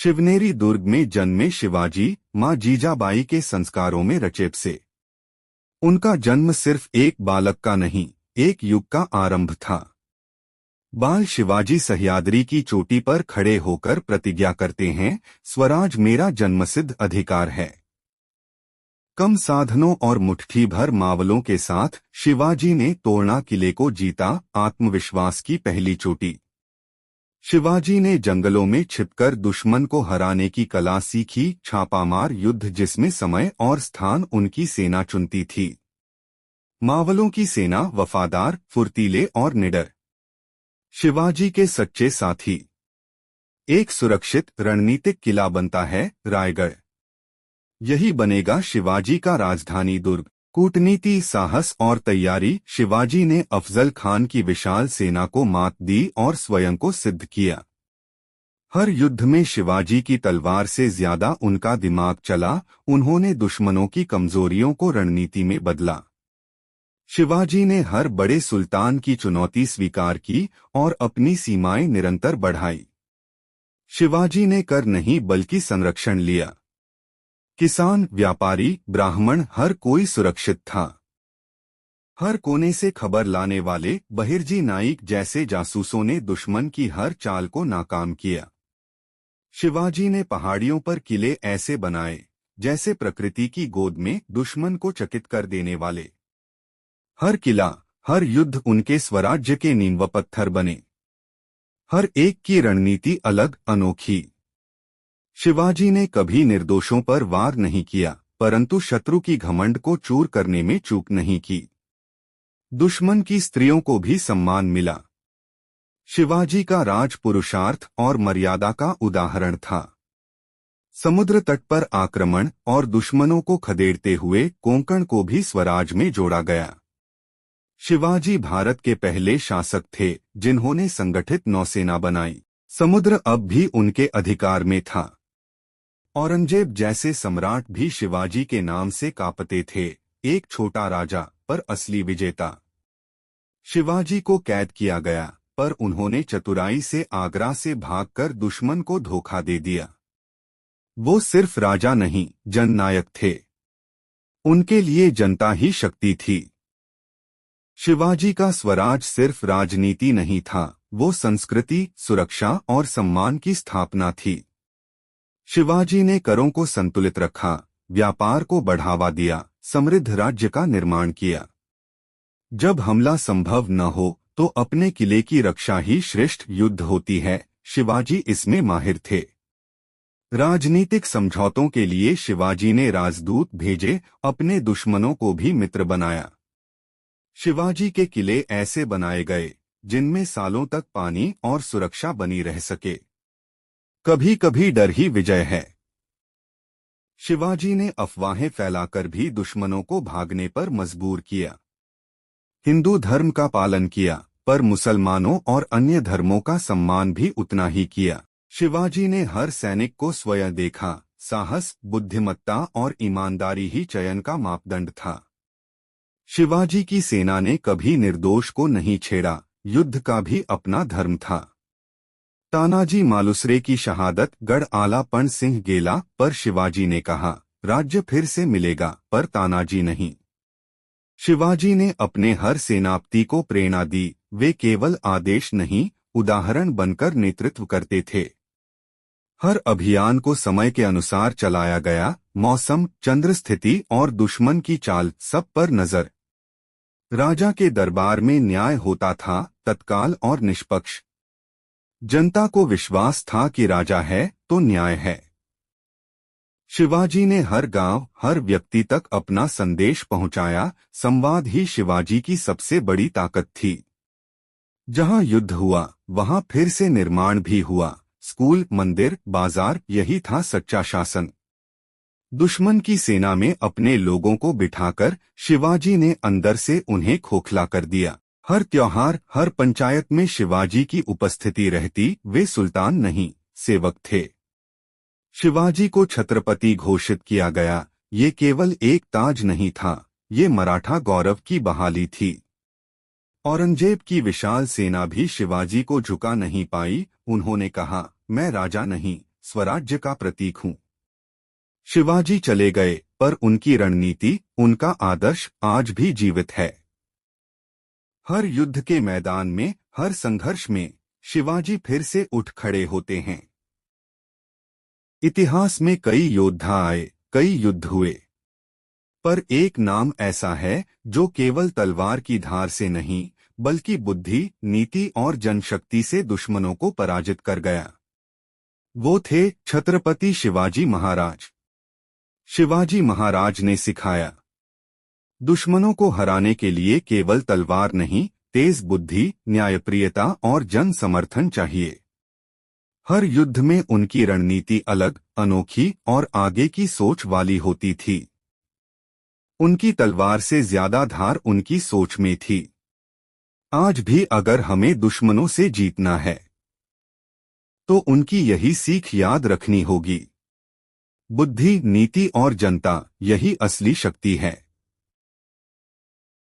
शिवनेरी दुर्ग में जन्मे शिवाजी मां जीजाबाई के संस्कारों में रचेप से। उनका जन्म सिर्फ एक बालक का नहीं, एक युग का आरंभ था। बाल शिवाजी सह्याद्री की चोटी पर खड़े होकर प्रतिज्ञा करते हैं, स्वराज मेरा जन्मसिद्ध अधिकार है। कम साधनों और मुट्ठी भर मावलों के साथ शिवाजी ने तोरणा किले को जीता, आत्मविश्वास की पहली चोटी। शिवाजी ने जंगलों में छिपकर दुश्मन को हराने की कला सीखी, छापामार युद्ध जिसमें समय और स्थान उनकी सेना चुनती थी। मावलों की सेना वफादार, फुर्तीले और निडर। शिवाजी के सच्चे साथी। एक सुरक्षित रणनीतिक किला बनता है रायगढ़। यही बनेगा शिवाजी का राजधानी दुर्ग। कूटनीति, साहस और तैयारी। शिवाजी ने अफजल खान की विशाल सेना को मात दी और स्वयं को सिद्ध किया। हर युद्ध में शिवाजी की तलवार से ज्यादा उनका दिमाग चला। उन्होंने दुश्मनों की कमजोरियों को रणनीति में बदला। शिवाजी ने हर बड़े सुल्तान की चुनौती स्वीकार की और अपनी सीमाएं निरंतर बढ़ाई। शिवाजी ने कर नहीं बल्कि संरक्षण लिया। किसान, व्यापारी, ब्राह्मण, हर कोई सुरक्षित था। हर कोने से खबर लाने वाले बहिर्जी नाइक जैसे जासूसों ने दुश्मन की हर चाल को नाकाम किया। शिवाजी ने पहाड़ियों पर किले ऐसे बनाए जैसे प्रकृति की गोद में दुश्मन को चकित कर देने वाले। हर किला, हर युद्ध उनके स्वराज्य के नींव पत्थर बने। हर एक की रणनीति अलग, अनोखी। शिवाजी ने कभी निर्दोषों पर वार नहीं किया, परंतु शत्रु की घमंड को चूर करने में चूक नहीं की। दुश्मन की स्त्रियों को भी सम्मान मिला। शिवाजी का राज पुरुषार्थ और मर्यादा का उदाहरण था। समुद्र तट पर आक्रमण और दुश्मनों को खदेड़ते हुए कोंकण को भी स्वराज में जोड़ा गया। शिवाजी भारत के पहले शासक थे जिन्होंने संगठित नौसेना बनाई। समुद्र अब भी उनके अधिकार में था। औरंगजेब जैसे सम्राट भी शिवाजी के नाम से कांपते थे, एक छोटा राजा पर असली विजेता। शिवाजी को कैद किया गया, पर उन्होंने चतुराई से आगरा से भागकर दुश्मन को धोखा दे दिया। वो सिर्फ राजा नहीं, जननायक थे। उनके लिए जनता ही शक्ति थी। शिवाजी का स्वराज सिर्फ राजनीति नहीं था, वो संस्कृति, सुरक्षा और सम्मान की स्थापना थी। शिवाजी ने करों को संतुलित रखा, व्यापार को बढ़ावा दिया, समृद्ध राज्य का निर्माण किया। जब हमला संभव न हो तो अपने किले की रक्षा ही श्रेष्ठ युद्ध होती है। शिवाजी इसमें माहिर थे। राजनीतिक समझौतों के लिए शिवाजी ने राजदूत भेजे, अपने दुश्मनों को भी मित्र बनाया। शिवाजी के किले ऐसे बनाए गए जिनमें सालों तक पानी और सुरक्षा बनी रह सके। कभी कभी डर ही विजय है। शिवाजी ने अफवाहें फैलाकर भी दुश्मनों को भागने पर मजबूर किया। हिंदू धर्म का पालन किया, पर मुसलमानों और अन्य धर्मों का सम्मान भी उतना ही किया। शिवाजी ने हर सैनिक को स्वयं देखा। साहस, बुद्धिमत्ता और ईमानदारी ही चयन का मापदंड था। शिवाजी की सेना ने कभी निर्दोष को नहीं छेड़ा, युद्ध का भी अपना धर्म था। तानाजी मालुसरे की शहादत गढ़ आला पण सिंह गेला पर शिवाजी ने कहा, राज्य फिर से मिलेगा, पर तानाजी नहीं। शिवाजी ने अपने हर सेनापति को प्रेरणा दी। वे केवल आदेश नहीं, उदाहरण बनकर नेतृत्व करते थे। हर अभियान को समय के अनुसार चलाया गया। मौसम, चंद्र स्थिति और दुश्मन की चाल, सब पर नजर। राजा के दरबार में न्याय होता था, तत्काल और निष्पक्ष। जनता को विश्वास था कि राजा है तो न्याय है। शिवाजी ने हर गांव, हर व्यक्ति तक अपना संदेश पहुंचाया। संवाद ही शिवाजी की सबसे बड़ी ताकत थी। जहां युद्ध हुआ, वहां फिर से निर्माण भी हुआ। स्कूल, मंदिर, बाजार, यही था सच्चा शासन। दुश्मन की सेना में अपने लोगों को बिठाकर शिवाजी ने अंदर से उन्हें खोखला कर दिया। हर त्योहार, हर पंचायत में शिवाजी की उपस्थिति रहती। वे सुल्तान नहीं, सेवक थे। शिवाजी को छत्रपति घोषित किया गया। ये केवल एक ताज नहीं था, ये मराठा गौरव की बहाली थी। औरंगजेब की विशाल सेना भी शिवाजी को झुका नहीं पाई। उन्होंने कहा, मैं राजा नहीं, स्वराज्य का प्रतीक हूं। शिवाजी चले गए, पर उनकी रणनीति, उनका आदर्श आज भी जीवित है। हर युद्ध के मैदान में, हर संघर्ष में शिवाजी फिर से उठ खड़े होते हैं। इतिहास में कई योद्धा आए, कई युद्ध हुए, पर एक नाम ऐसा है जो केवल तलवार की धार से नहीं, बल्कि बुद्धि, नीति और जनशक्ति से दुश्मनों को पराजित कर गया। वो थे छत्रपति शिवाजी महाराज। शिवाजी महाराज ने सिखाया, दुश्मनों को हराने के लिए केवल तलवार नहीं, तेज बुद्धि, न्यायप्रियता और जन समर्थन चाहिए। हर युद्ध में उनकी रणनीति अलग, अनोखी और आगे की सोच वाली होती थी। उनकी तलवार से ज्यादा धार उनकी सोच में थी। आज भी अगर हमें दुश्मनों से जीतना है, तो उनकी यही सीख याद रखनी होगी। बुद्धि, नीति और जनता, यही असली शक्ति है।